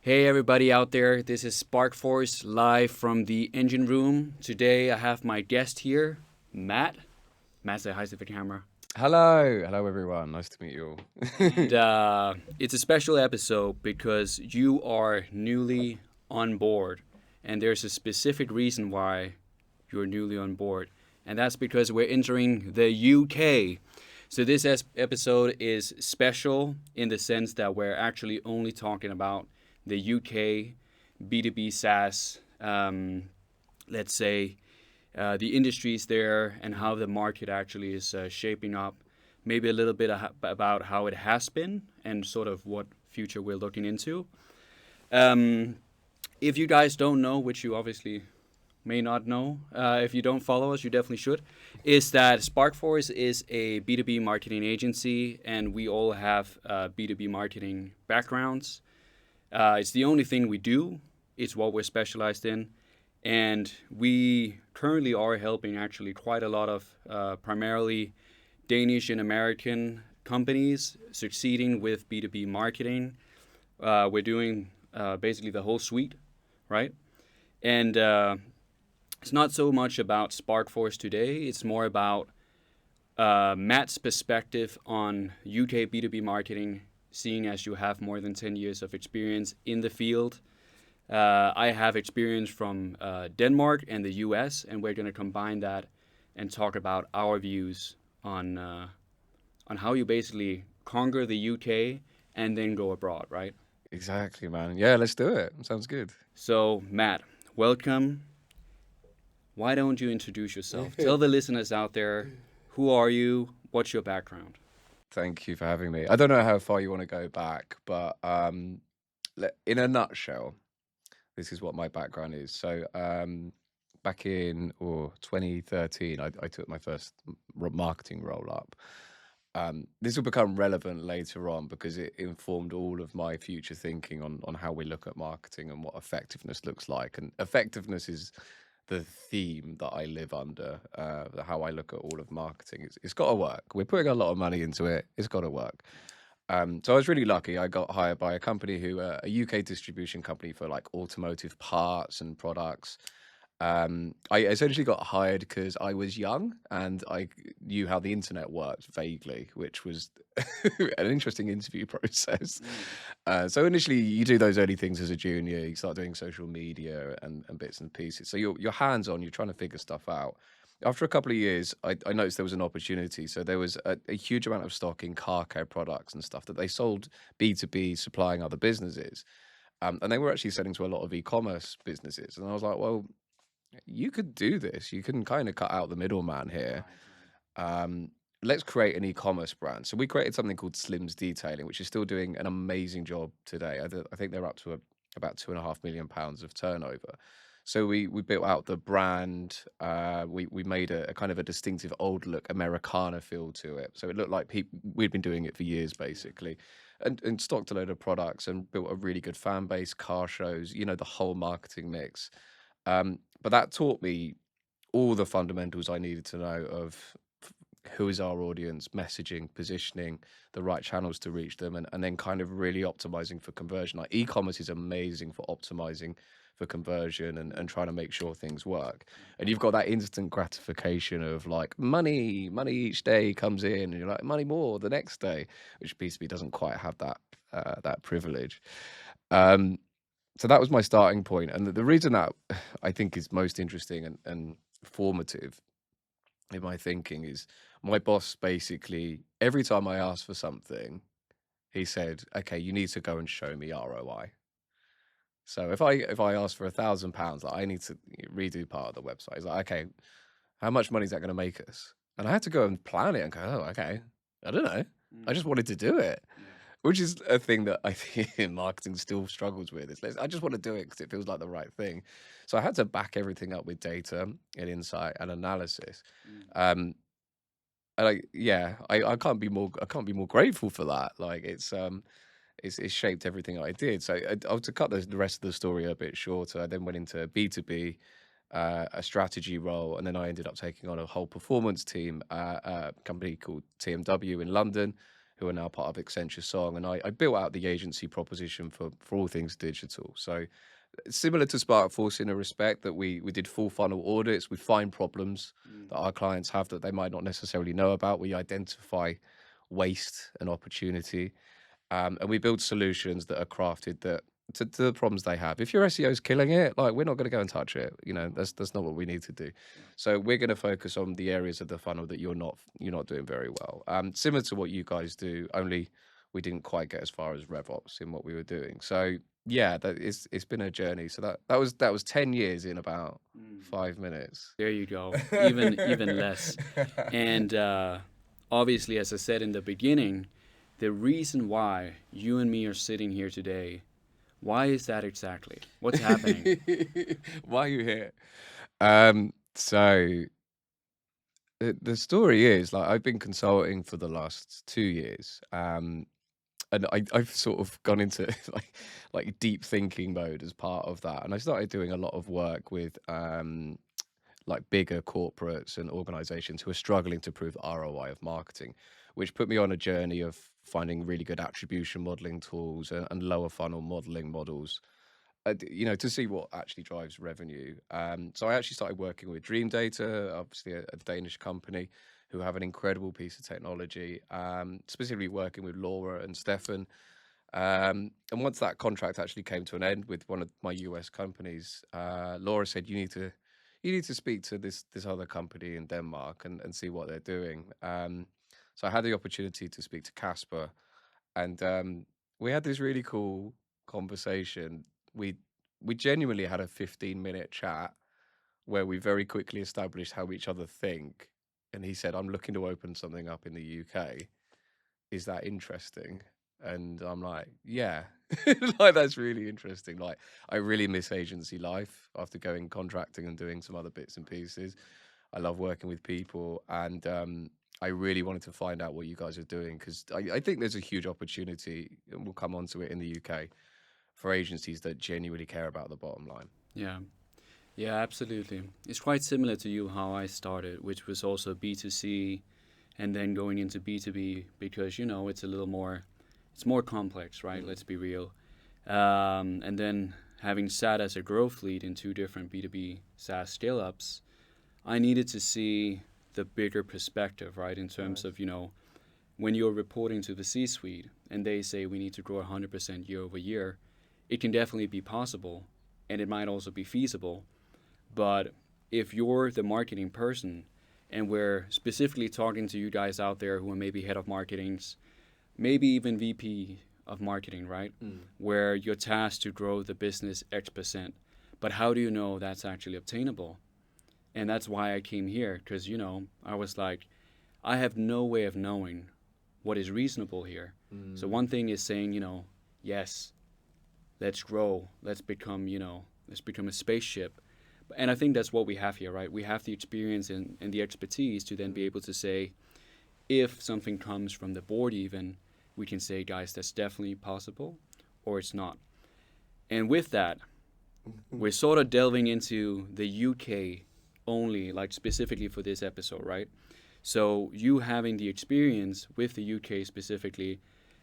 Hey everybody out there, this is Sparkforce live from the engine room. Today I have my guest here, Matt. Matt, say hi to the camera. Hello everyone. Nice to meet you all. And it's a special episode because you are newly on board. And there's a specific reason why you're newly on board. And that's because we're entering the UK. So this episode is special in the sense that we're actually only talking about the UK B2B SaaS, let's say, the industries there and how the market actually is shaping up. Maybe a little bit about how it has been and sort of what future we're looking into. Um, if you guys don't know, which you obviously may not know, if you don't follow us, you definitely should, is that Sparkforce is a B2B marketing agency and we all have B2B marketing backgrounds. It's the only thing we do, it's what we're specialized in. And we currently are helping actually quite a lot of primarily Danish and American companies succeeding with B2B marketing. We're doing basically the whole suite, right? And it's not so much about Sparkforce today, it's more about Matt's perspective on UK B2B marketing, seeing as you have more than 10 years of experience in the field. I have experience from Denmark and the US, and we're going to combine that and talk about our views on how you basically conquer the UK and then go abroad, right? Exactly, man. Yeah, let's do it. Sounds good. So, Matt, welcome. Why don't you introduce yourself? Tell the listeners out there, who are you? What's your background? Thank you for having me. I don't know how far you want to go back, but in a nutshell, this is what my background is. So, back in 2013, I took my first marketing role up. This will become relevant later on because it informed all of my future thinking on how we look at marketing and what effectiveness looks like. And effectiveness is the theme that I live under, how I look at all of marketing. It's got to work. We're putting a lot of money into it. It's got to work. So I was really lucky. I got hired by a company a UK distribution company for like automotive parts and products. I essentially got hired because I was young and I knew how the internet worked vaguely, which was an interesting interview process. So initially, you do those early things as a junior. You start doing social media and bits and pieces. So you're hands on. You're trying to figure stuff out. After a couple of years, I noticed there was an opportunity. So there was a huge amount of stock in car care products and stuff that they sold B2B, supplying other businesses. And they were actually selling to a lot of e-commerce businesses. And I was like, well, you could do this. You can kind of cut out the middleman here. Um, let's create an e-commerce brand. So we created something called Slim's Detailing, which is still doing an amazing job today. I think they're up to about £2.5 million of turnover. So we built out the brand. We made a kind of a distinctive old look Americana feel to it. So it looked like we'd been doing it for years, basically, and stocked a load of products and built a really good fan base, car shows, the whole marketing mix. But that taught me all the fundamentals I needed to know of who is our audience, messaging, positioning, the right channels to reach them, and then kind of really optimizing for conversion. Like e-commerce is amazing for optimizing for conversion and trying to make sure things work. And you've got that instant gratification of like money each day comes in, and you're like money more the next day, which B2B doesn't quite have that privilege. Um, so that was my starting point, and the reason that I think is most interesting and formative in my thinking is my boss basically every time I asked for something, he said, "Okay, you need to go and show me ROI." So if I ask for £1,000, like I need to redo part of the website, he's like, "Okay, how much money is that going to make us?" And I had to go and plan it and go, "Oh, okay, I don't know. I just wanted to do it." Which is a thing that I think marketing still struggles with. I just want to do it because it feels like the right thing. So I had to back everything up with data and insight and analysis. Um, and I can't be more grateful for that. Like it's shaped everything I did. So to cut the rest of the story a bit shorter, I then went into B2B, a strategy role, and then I ended up taking on a whole performance team, a company called TMW in London, who are now part of Accenture Song, and I built out the agency proposition for all things digital. So similar to Sparkforce in a respect that we did full funnel audits. We find problems Mm. that our clients have that they might not necessarily know about. We identify waste and opportunity, and we build solutions that are crafted that to the problems they have. If your SEO is killing it, like we're not going to go and touch it. You know, that's not what we need to do. Yeah. So we're going to focus on the areas of the funnel that you're not doing very well. Similar to what you guys do, only we didn't quite get as far as RevOps in what we were doing. So yeah, it's been a journey. So that was 10 years in about Mm. 5 minutes. There you go. Even less. And obviously, as I said in the beginning, the reason why you and me are sitting here today, why is that exactly? What's happening? Why are you here? So the story is like I've been consulting for the last 2 years, and I've sort of gone into like deep thinking mode as part of that, and I started doing a lot of work with like bigger corporates and organizations who are struggling to prove ROI of marketing, which put me on a journey of finding really good attribution modeling tools and lower funnel modeling models, to see what actually drives revenue. So I actually started working with Dream Data, obviously a Danish company who have an incredible piece of technology, specifically working with Laura and Stefan. And once that contract actually came to an end with one of my US companies, Laura said, you need to speak to this other company in Denmark and see what they're doing. So I had the opportunity to speak to Casper, and we had this really cool conversation. We genuinely had a 15-minute chat where we very quickly established how each other think. And he said, "I'm looking to open something up in the UK. Is that interesting?" And I'm like, "Yeah." Like that's really interesting. Like I really miss agency life after going contracting and doing some other bits and pieces. I love working with people, and I really wanted to find out what you guys are doing because I think there's a huge opportunity, and we'll come on to it in the UK, for agencies that genuinely care about the bottom line. Yeah. Yeah, absolutely. It's quite similar to you how I started, which was also B2C and then going into B2B because, it's a little more, it's more complex, right? Mm. Let's be real. And then having sat as a growth lead in two different B2B SaaS scale ups, I needed to see the bigger perspective, right? In terms Nice. of, when you're reporting to the C suite and they say we need to grow 100% year over year, it can definitely be possible and it might also be feasible. But if you're the marketing person, and we're specifically talking to you guys out there who are maybe head of marketings, maybe even VP of marketing, right? Mm. Where you're tasked to grow the business X%. But how do you know that's actually obtainable? And that's why I came here, because, I was like, I have no way of knowing what is reasonable here. So Mm. one thing is saying, yes, let's grow, let's become a spaceship. And I think that's what we have here, right? We have the experience and the expertise to then be Mm. able to say, if something comes from the board, even, we can say, guys, that's definitely possible or it's not. And with that, we're sort of delving into the UK only, like specifically for this episode, right? So you having the experience with the UK specifically,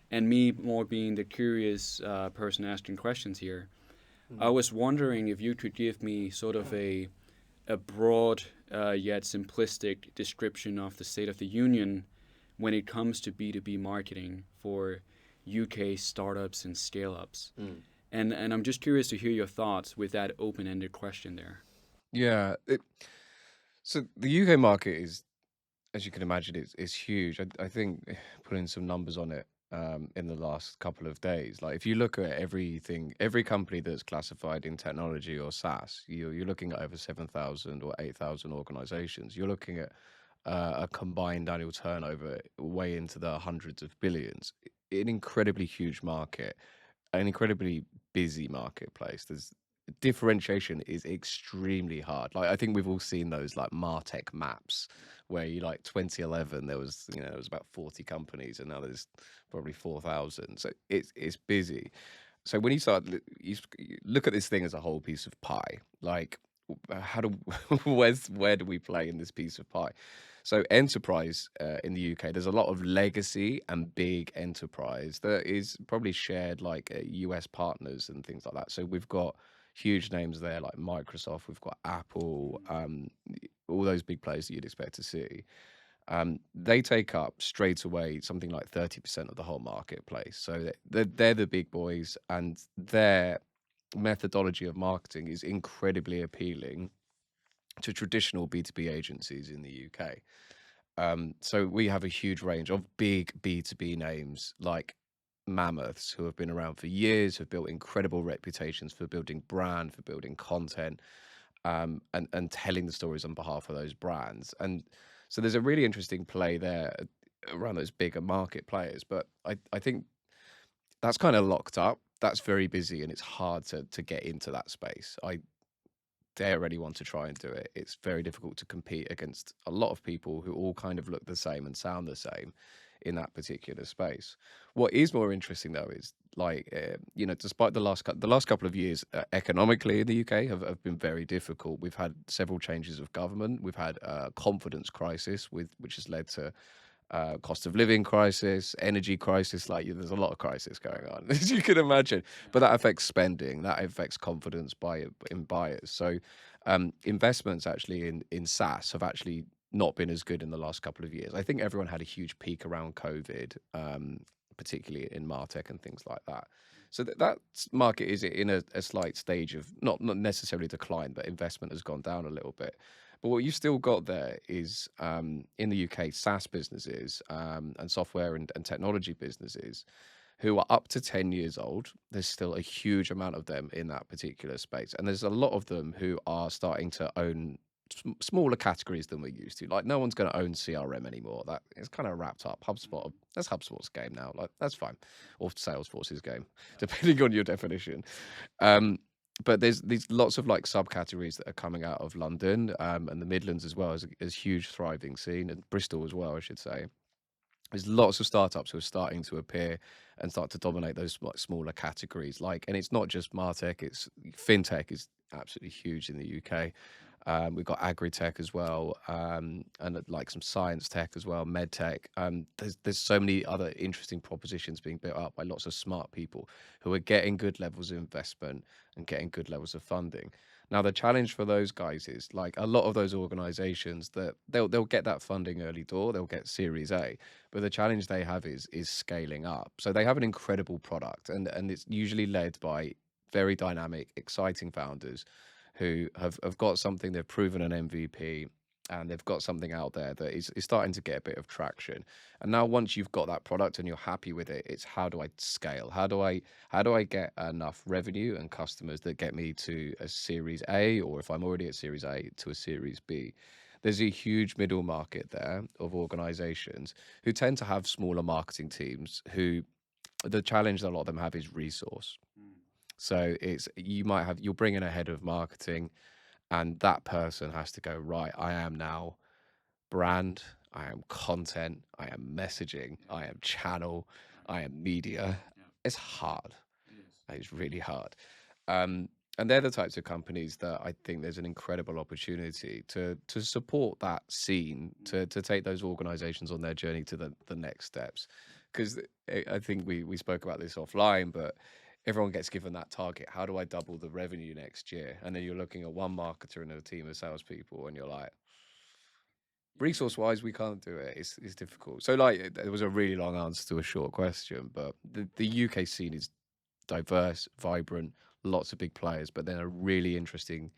and me more being the curious person asking questions here, I Mm. was wondering if you could give me sort of a broad yet simplistic description of the state of the union when it comes to B2B marketing for UK startups and scale ups. Mm. And I'm just curious to hear your thoughts with that open ended question there. Yeah. So the UK market is, as you can imagine, is huge. I think putting some numbers on it in the last couple of days, like if you look at everything, every company that's classified in technology or SaaS, you're looking at over 7,000 or 8,000 organizations. You're looking at a combined annual turnover way into the hundreds of billions. An incredibly huge market, an incredibly busy marketplace. There's differentiation is extremely hard. Like I think we've all seen those like Martech maps where you like 2011 there was about 40 companies and now there's probably 4,000. So it's busy. So when you look at this thing as a whole piece of pie, like how do where do we play in this piece of pie? So enterprise in the UK, there's a lot of legacy and big enterprise that is probably shared like US partners and things like that. So we've got huge names there like Microsoft, we've got Apple, all those big players that you'd expect to see. They take up straight away something like 30% of the whole marketplace. So they're the big boys, and their methodology of marketing is incredibly appealing to traditional B2B agencies in the UK. So we have a huge range of big B2B names like mammoths who have been around for years, have built incredible reputations for building brand, for building content, and telling the stories on behalf of those brands. And so there's a really interesting play there around those bigger market players. But I think that's kind of locked up. That's very busy and it's hard to get into that space. I dare anyone to try and do it. It's very difficult to compete against a lot of people who all kind of look the same and sound the same in that particular space. What is more interesting though is like despite the last couple of years economically in the UK have been very difficult. We've had several changes of government. We've had a confidence crisis which has led to cost of living crisis, energy crisis. Like there's a lot of crisis going on, as you can imagine. But that affects spending, that affects confidence in buyers. So investments actually in SaaS have actually not been as good in the last couple of years. I think everyone had a huge peak around COVID, particularly in Martech and things like that. So that market is in a slight stage of not necessarily decline, but investment has gone down a little bit. But what you've still got there is in the UK, SaaS businesses and software and technology businesses who are up to 10 years old. There's still a huge amount of them in that particular space. And there's a lot of them who are starting to own smaller categories than we're used to. Like no one's going to own CRM anymore. That is kind of wrapped up. That's HubSpot's game now. Like that's fine. Or Salesforce's game, depending on your definition. But there's these lots of like subcategories that are coming out of London and the Midlands as well as huge thriving scene, and Bristol as well, I should say. There's lots of startups who are starting to appear and start to dominate those like smaller categories. Like, and it's not just Martech; it's fintech is absolutely huge in the UK. We've got agri-tech as well, and like some science tech as well, med tech. There's so many other interesting propositions being built up by lots of smart people who are getting good levels of investment and getting good levels of funding. Now the challenge for those guys is like a lot of those organizations that they'll get that funding early door, they'll get Series A, but the challenge they have is scaling up. So they have an incredible product, and it's usually led by very dynamic, exciting founders who have got something, they've proven an MVP, and they've got something out there that is starting to get a bit of traction. And now once you've got that product and you're happy with it, it's how do I scale? How do I get enough revenue and customers that get me to a Series A, or if I'm already at Series A, to a Series B? There's a huge middle market there of organizations who tend to have smaller marketing teams who the challenge that a lot of them have is resource. So you'll bring in a head of marketing, and that person has to go, right, I am now brand, I am content, I am messaging, I am channel, I am media. It's hard. It's really hard. And they're the types of companies that I think there's an incredible opportunity to support that scene, to take those organizations on their journey to the next steps. Because I think we spoke about this offline, but everyone gets given that target. How do I double the revenue next year? And then you're looking at one marketer and a team of salespeople, and you're like, resource wise, we can't do it. It's difficult. So like, it was a really long answer to a short question, but the UK scene is diverse, vibrant, lots of big players, but then a really interesting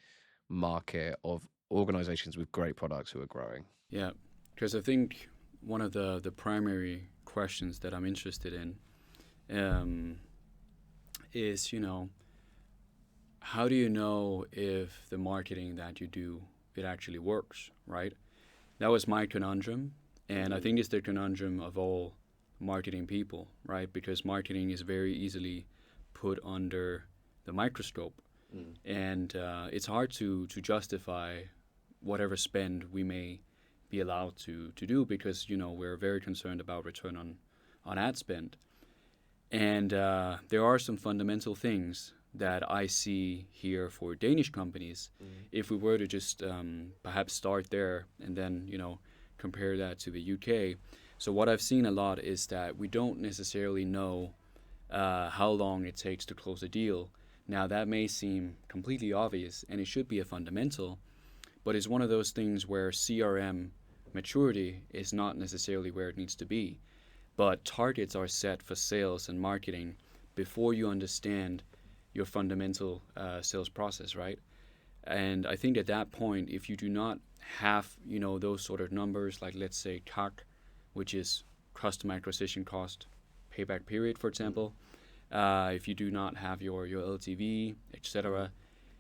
market of organizations with great products who are growing. Yeah, because I think one of the primary questions that I'm interested in is, how do you know if the marketing that you do, it actually works, right? That was my conundrum, and I think it's the conundrum of all marketing people, right? Because marketing is very easily put under the microscope, and it's hard to justify whatever spend we may be allowed to do because we're very concerned about return on ad spend, and there are some fundamental things that I see here for Danish companies. If we were to just perhaps start there and then compare that to the UK. So what I've seen a lot is that we don't necessarily know how long it takes to close a deal. Now that may seem completely obvious, and it should be a fundamental, but it's one of those things where CRM maturity is not necessarily where it needs to be. But targets are set for sales and marketing before you understand your fundamental sales process, right? And I think at that point, if you do not have, those sort of numbers, like let's say CAC, which is customer acquisition cost, payback period, for example, if you do not have your LTV, etc.,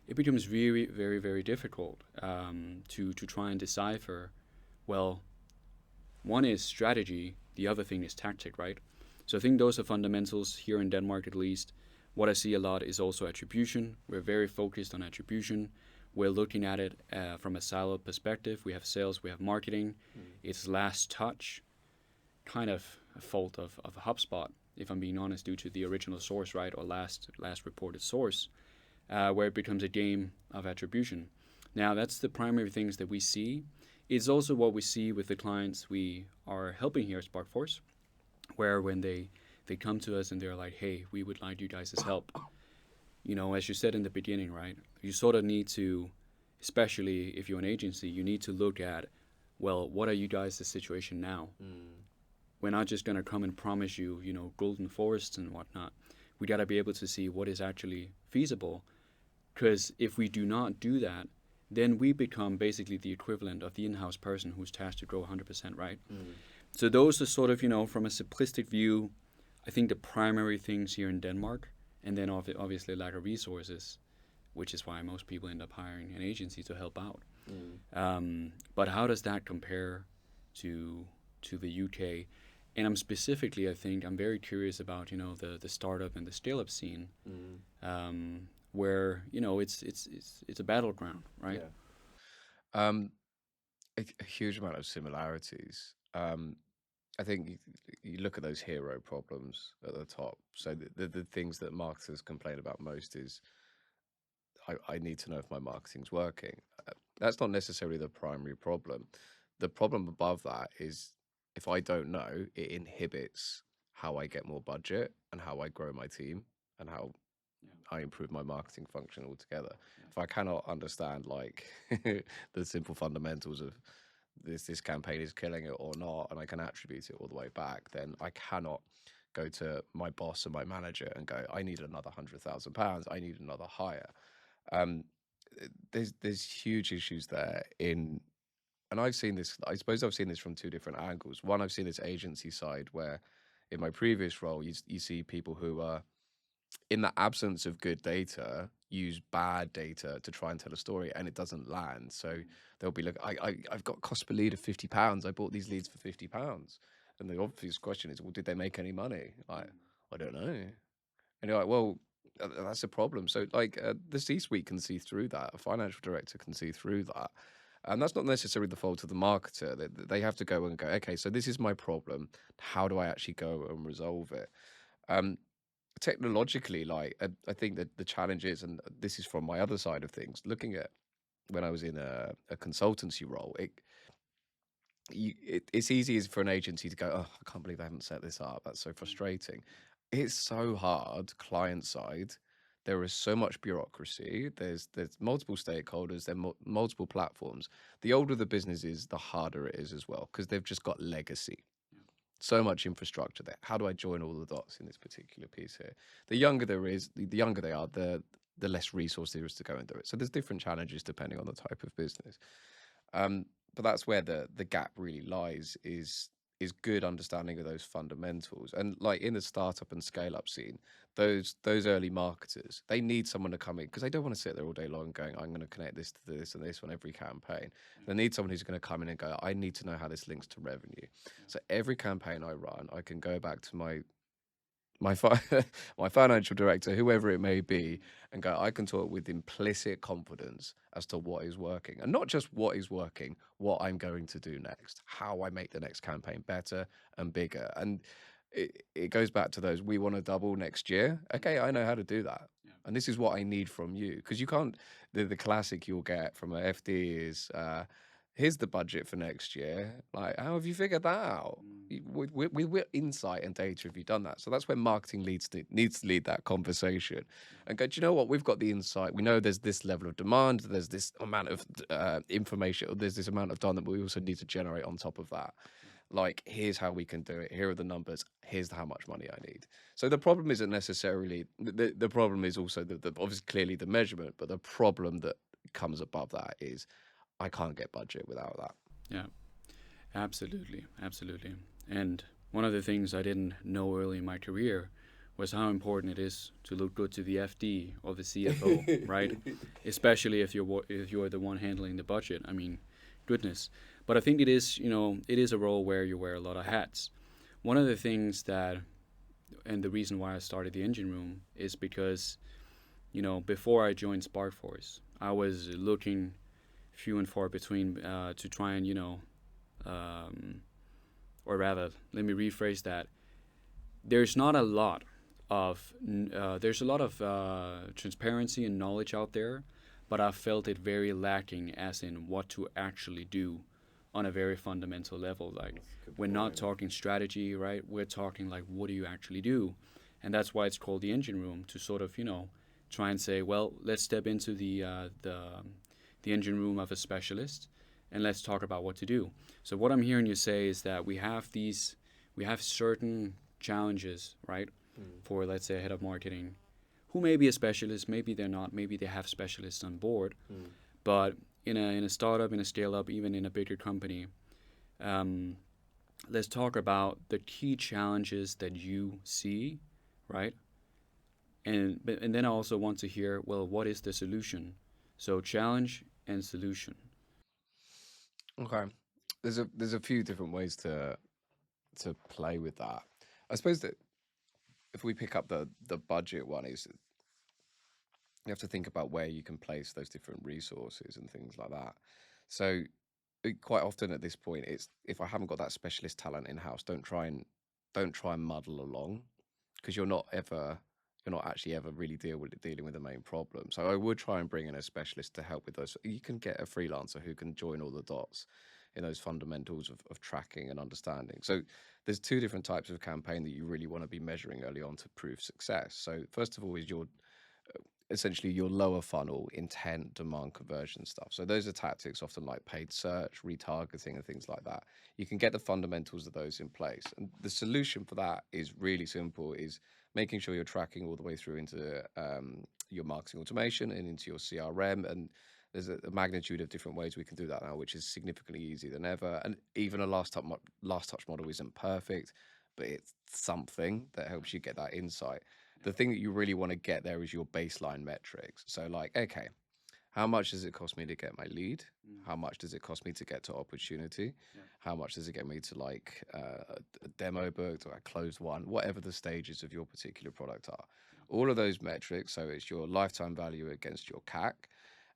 it becomes very, very, very difficult to try and decipher. Well, one is strategy, the other thing is tactic, right? So I think those are fundamentals here in Denmark, at least. What I see a lot is also attribution. We're very focused on attribution. We're looking at it from a siloed perspective. We have sales, we have marketing. It's last touch, kind of a fault of HubSpot, if I'm being honest, due to the original source, right, or last reported source, where it becomes a game of attribution. Now, that's the primary things that we see. It's also what we see with the clients we are helping here at Sparkforce, where when they come to us and they're like, hey, we would like you guys' help. As you said in the beginning, right, you sort of need to, especially if you're an agency, you need to look at, well, what are you guys' situation now? We're not just going to come and promise you, golden forests and whatnot. We got to be able to see what is actually feasible. Because if we do not do that, then we become basically the equivalent of the in-house person who's tasked to grow 100%, right? So those are sort of, from a simplistic view, I think the primary things here in Denmark, and then obviously lack of resources, which is why most people end up hiring an agency to help out. But how does that compare to the UK? And I'm specifically, I think, I'm very curious about, the startup and the scale-up scene, where, it's a battleground, right? Yeah. A huge amount of similarities. I think you look at those hero problems at the top. So the things that marketers complain about most is, I need to know if my marketing's working. That's not necessarily the primary problem. The problem above that is, if I don't know, it inhibits how I get more budget and how I grow my team and how I improve my marketing function altogether. If I cannot understand like the simple fundamentals of this campaign is killing it or not, and I can attribute it all the way back, then I cannot go to my boss and my manager and go, I need another £100,000. I need another hire. There's huge issues there and I've seen this. I suppose I've seen this from two different angles. One, I've seen this agency side where, in my previous role, you see people who are, in the absence of good data, use bad data to try and tell a story, and it doesn't land. So they'll be like, I've got cost per lead of £50. I bought these leads for £50. And the obvious question is, well, did they make any money? Like, I don't know. And you're like, well, that's a problem. So like the C-suite can see through that. A financial director can see through that. And that's not necessarily the fault of the marketer. They have to go and go, okay, so this is my problem. How do I actually go and resolve it? Technologically, like I think that the challenge is, and this is from my other side of things, looking at when I was in a consultancy role, it's easy for an agency to go, oh, I can't believe I haven't set this up. That's so frustrating. It's so hard client side. There is so much bureaucracy. There's multiple stakeholders. There are multiple platforms. The older the business is, the harder it is as well, because they've just got legacy. So much infrastructure there. How do I join all the dots in this particular piece here? The younger there is, the younger they are, the less resource there is to go and do it. So there's different challenges depending on the type of business. But that's where the gap really lies, is good understanding of those fundamentals. And like in the startup and scale up scene, those early marketers, they need someone to come in, because they don't want to sit there all day long going, I'm going to connect this to this and this on every campaign. They need someone who's going to come in and go, I need to know how this links to revenue. So every campaign I run, I can go back to my my financial director, whoever it may be, and go, I can talk with implicit confidence as to what is working, and not just what is working, what I'm going to do next, how I make the next campaign better and bigger. And it goes back to those, we want to double next year. Okay, I know how to do that. And this is what I need from you. Because you can't, the classic you'll get from a FD is, here's the budget for next year. Like, how have you figured that out? With what insight and data have you done that? So that's where marketing needs to lead that conversation and go, do you know what? We've got the insight. We know there's this level of demand. There's this amount of information. Or there's this amount of done that we also need to generate on top of that. Like, here's how we can do it. Here are the numbers. Here's how much money I need. So the problem isn't necessarily, the problem is also obviously clearly the measurement, but the problem that comes above that is I can't get budget without that. Yeah, absolutely, absolutely. And one of the things I didn't know early in my career was how important it is to look good to the FD or the CFO, right? Especially if you're the one handling the budget. I mean, goodness. But I think it is, it is a role where you wear a lot of hats. One of the things that, and the reason why I started the engine room is because, before I joined Sparkforce, I was looking few and far between to try and, or rather, let me rephrase that. There's not a lot of, there's a lot of transparency and knowledge out there, but I felt it very lacking as in what to actually do on a very fundamental level. Like, we're not talking strategy, right? We're talking like, what do you actually do? And that's why it's called the engine room, to sort of, try and say, well, let's step into the engine room of a specialist and let's talk about what to do. So what I'm hearing you say is that we have certain challenges, right? For, let's say, a head of marketing who may be a specialist, maybe they're not, maybe they have specialists on board, but in a startup, in a scale up, even in a bigger company, let's talk about the key challenges that you see, right? And then I also want to hear, well, what is the solution? So challenge and solution. Okay. There's a few different ways to play with that. I suppose that if we pick up the budget one, is you have to think about where you can place those different resources and things like that. So quite often at this point, it's if I haven't got that specialist talent in house, don't try and muddle along, because you're not actually ever really dealing with the main problem. So I would try and bring in a specialist to help with those. You can get a freelancer who can join all the dots in those fundamentals of tracking and understanding. So there's two different types of campaign that you really want to be measuring early on to prove success. So first of all is essentially your lower funnel intent, demand, conversion stuff. So those are tactics often like paid search, retargeting, and things like that. You can get the fundamentals of those in place. And the solution for that is really simple, is making sure you're tracking all the way through into your marketing automation and into your CRM. And there's a magnitude of different ways we can do that now, which is significantly easier than ever. And even a last touch model isn't perfect, but it's something that helps you get that insight. The thing that you really want to get there is your baseline metrics. So like, okay, how much does it cost me to get my lead? How much does it cost me to get to opportunity? How much does it get me to like a demo booked or a closed one, whatever the stages of your particular product are? All of those metrics. So it's your lifetime value against your CAC.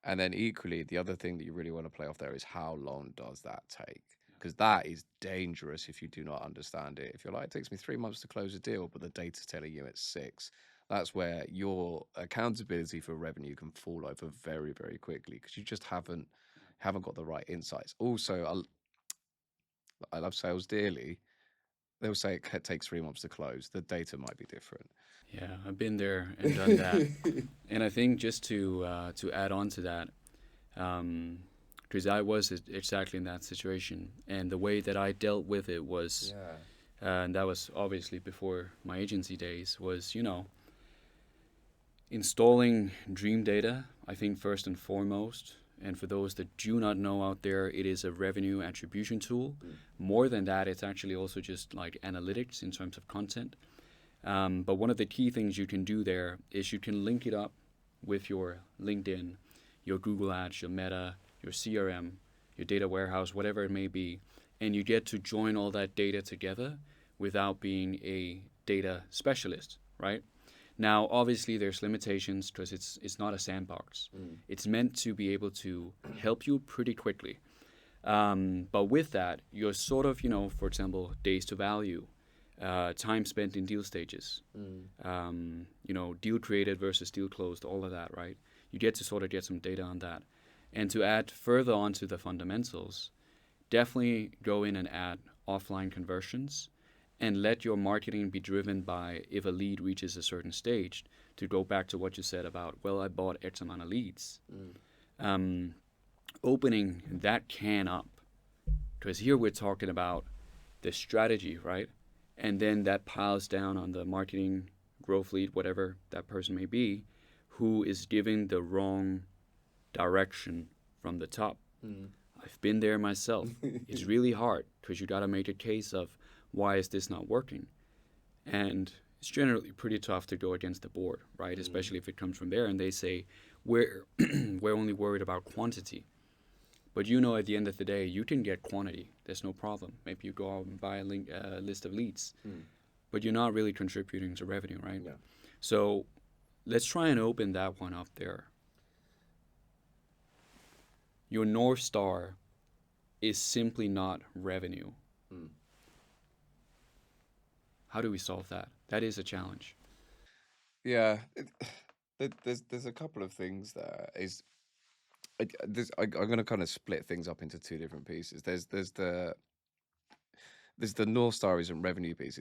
And then equally, the other thing that you really want to play off there is how long does that take? Because that is dangerous if you do not understand it. If you're like, it takes me 3 months to close a deal, but the data's telling you it's 6, that's where your accountability for revenue can fall over very, very quickly, because you just haven't got the right insights. Also, I love sales dearly. They'll say it takes 3 months to close. The data might be different. Yeah, I've been there and done that. And I think just to add on to that, because I was exactly in that situation, and the way that I dealt with it was, and that was obviously before my agency days, was installing Dream Data. I think first and foremost, and for those that do not know out there, it is a revenue attribution tool. More than that, it's actually also just like analytics in terms of content. But one of the key things you can do there is you can link it up with your LinkedIn, your Google Ads, your Meta, your CRM, your data warehouse, whatever it may be, and you get to join all that data together without being a data specialist, right? Now, obviously, there's limitations because it's not a sandbox. It's meant to be able to help you pretty quickly. But with that, you're sort of, for example, days to value, time spent in deal stages, deal created versus deal closed, all of that, right? You get to sort of get some data on that. And to add further on to the fundamentals, definitely go in and add offline conversions and let your marketing be driven by if a lead reaches a certain stage. To go back to what you said about, well, I bought X amount of leads. Um, Opening that can up, because here we're talking about the strategy, right? And then that piles down on the marketing growth lead, whatever that person may be, who is giving the wrong direction from the top. I've been there myself. It's really hard because you got to make a case of why is this not working, and it's generally pretty tough to go against the board, right? Especially if it comes from there and they say we're we're only worried about quantity. But at the end of the day, you can get quantity. There's no problem. Maybe you go out and buy a list of leads, but you're not really contributing to revenue, right? Yeah. So let's try and open that one up there. Your North Star is simply not revenue. How do we solve that? That is a challenge. Yeah, there's a couple of things there. I'm going to kind of split things up into two different pieces. There's the North Star isn't revenue piece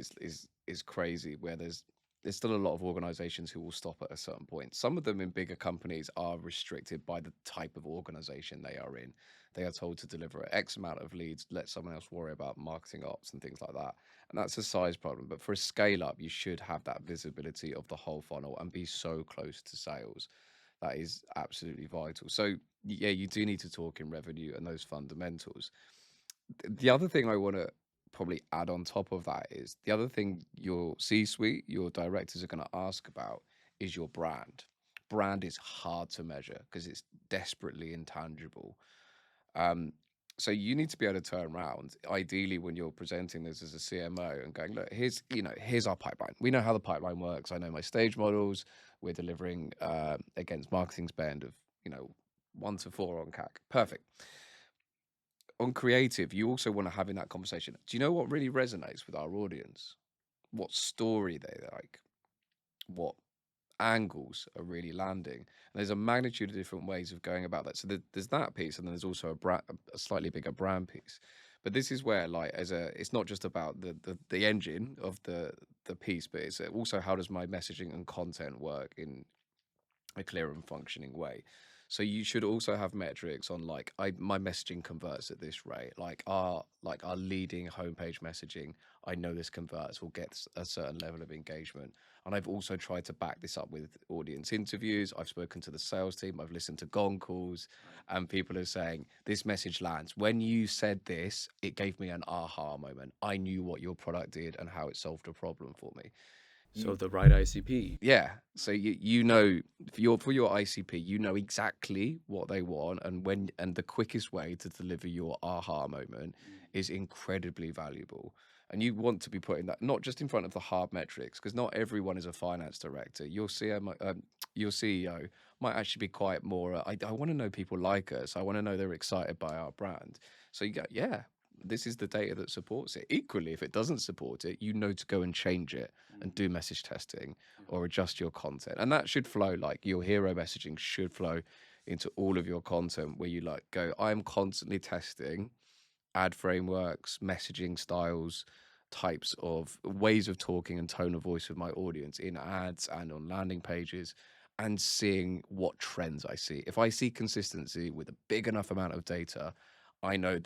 is crazy, where there's still a lot of organizations who will stop at a certain point. Some of them in bigger companies are restricted by the type of organization they are in. They are told to deliver X amount of leads, let someone else worry about marketing ops and things like that. And that's a size problem. But for a scale up, you should have that visibility of the whole funnel and be so close to sales. That is absolutely vital. So yeah, you do need to talk in revenue and those fundamentals. The other thing I want to probably add on top of that is the other thing your C-suite, your directors are going to ask about is your brand. Brand is hard to measure because it's desperately intangible. Um, so you need to be able to turn around, ideally, when you're presenting this as a CMO and going, look, here's our pipeline. We know how the pipeline works. I know my stage models. We're delivering against marketing spend of 1 to 4 on CAC. Perfect. On creative, you also want to have in that conversation. Do you know what really resonates with our audience? What story they like? What angles are really landing? And there's a magnitude of different ways of going about that. So there's that piece, and then there's also a slightly bigger brand piece. But this is where, like, it's not just about the engine of the piece, but it's also how does my messaging and content work in a clear and functioning way. So you should also have metrics on like my messaging converts at this rate. Like our leading homepage messaging, I know this converts, will get a certain level of engagement. And I've also tried to back this up with audience interviews. I've spoken to the sales team, I've listened to gong calls, and people are saying this message lands. When you said this, it gave me an aha moment. I knew what your product did and how it solved a problem for me. So the right ICP. Yeah. So you know for your ICP, you know exactly what they want, and the quickest way to deliver your aha moment is incredibly valuable. And you want to be putting that not just in front of the hard metrics, because not everyone is a finance director. Your CMO, your CEO might actually be quite more. I want to know people like us. I want to know they're excited by our brand. So you go, yeah. This is the data that supports it. Equally, if it doesn't support it, you know to go and change it and do message testing or adjust your content. And that should flow, like your hero messaging should flow into all of your content, where you like go, I'm constantly testing ad frameworks, messaging styles, types of ways of talking and tone of voice with my audience in ads and on landing pages, and seeing what trends I see. If I see consistency with a big enough amount of data, I know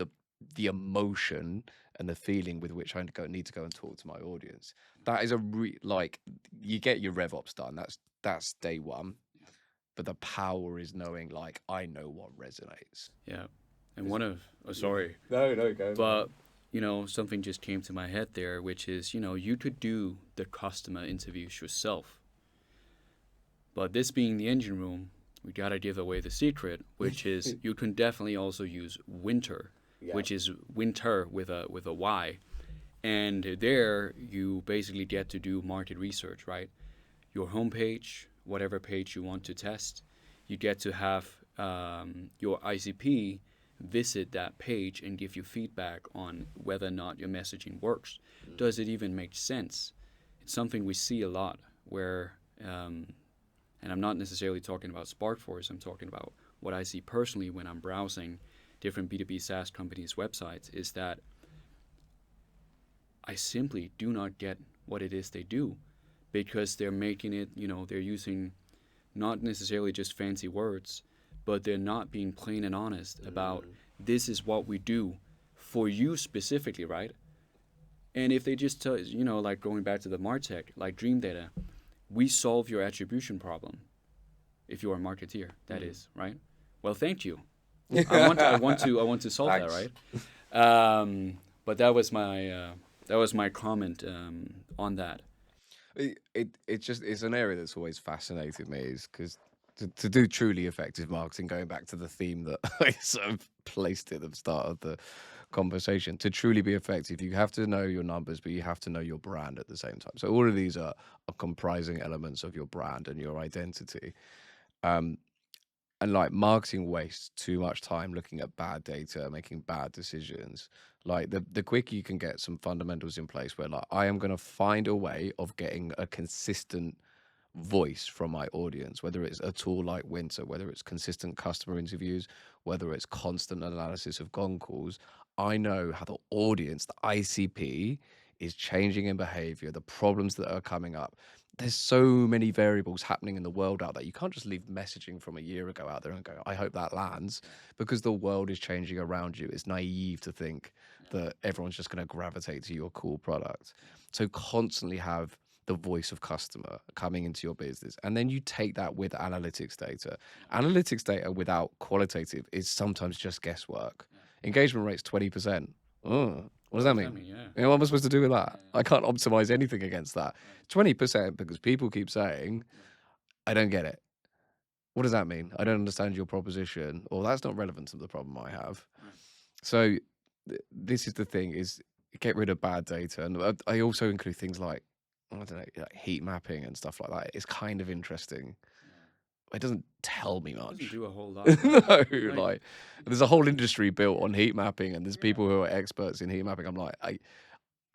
the emotion and the feeling with which need to go and talk to my audience. That is like you get your RevOps done. That's day one. But the power is knowing, like, I know what resonates. Yeah. And sorry, No, go. but something just came to my head there, which is, you could do the customer interviews yourself. But this being the engine room, we gotta give away the secret, which is you can definitely also use Winter, which is winter with a Y. And there you basically get to do market research, right? Your homepage, whatever page you want to test, you get to have your ICP visit that page and give you feedback on whether or not your messaging works. Does it even make sense? It's something we see a lot where, and I'm not necessarily talking about SparkForce, I'm talking about what I see personally when I'm browsing different B2B SaaS companies' websites is that I simply do not get what it is they do, because they're making it, they're using not necessarily just fancy words, but they're not being plain and honest about this is what we do for you specifically, right? And if they just tell, like going back to the MarTech, like Dream Data, we solve your attribution problem. If you're a marketeer, that is, right? Well, thank you. I want to solve that, Thanks. right? But that was my comment on that. It's an area that's always fascinated me, is because to do truly effective marketing, going back to the theme that I sort of placed at the start of the conversation, to truly be effective, you have to know your numbers, but you have to know your brand at the same time. So all of these are comprising elements of your brand and your identity. And like, marketing wastes too much time looking at bad data, making bad decisions. Like, the quicker you can get some fundamentals in place where, like, I am going to find a way of getting a consistent voice from my audience, whether it's a tool like Winter, whether it's consistent customer interviews, whether it's constant analysis of gone calls. I know how the audience, the ICP, is changing in behavior, the problems that are coming up. There's so many variables happening in the world out there. You can't just leave messaging from a year ago out there and go, I hope that lands, because the world is changing around you. It's naive to think that everyone's just going to gravitate to your cool product. So constantly have the voice of customer coming into your business. And then you take that with analytics data. Analytics data without qualitative is sometimes just guesswork. Engagement rate's 20%. What does that mean? Yeah. What am I supposed to do with that? I can't optimize anything against that. 20% because people keep saying, I don't get it. What does that mean? I don't understand your proposition, or that's not relevant to the problem I have. So this is the thing, is get rid of bad data. And I also include things like, I don't know, like heat mapping and stuff like that. It's kind of interesting. It doesn't tell me It doesn't much. do a whole lot. No, Like, like, there's a whole industry built on heat mapping, and there's people who are experts in heat mapping. I'm like,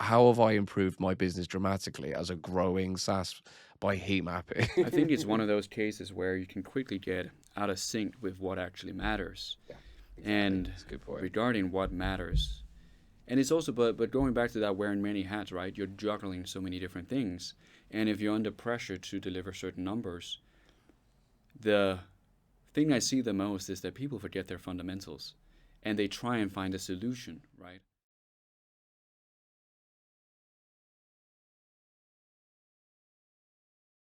how have I improved my business dramatically as a growing SaaS by heat mapping? I think it's one of those cases where you can quickly get out of sync with what actually matters. And That's a good point. regarding what matters, and it's also, but going back to that wearing many hats, right? You're juggling so many different things, and if you're under pressure to deliver certain numbers, the thing I see the most is that people forget their fundamentals, and they try and find a solution, right?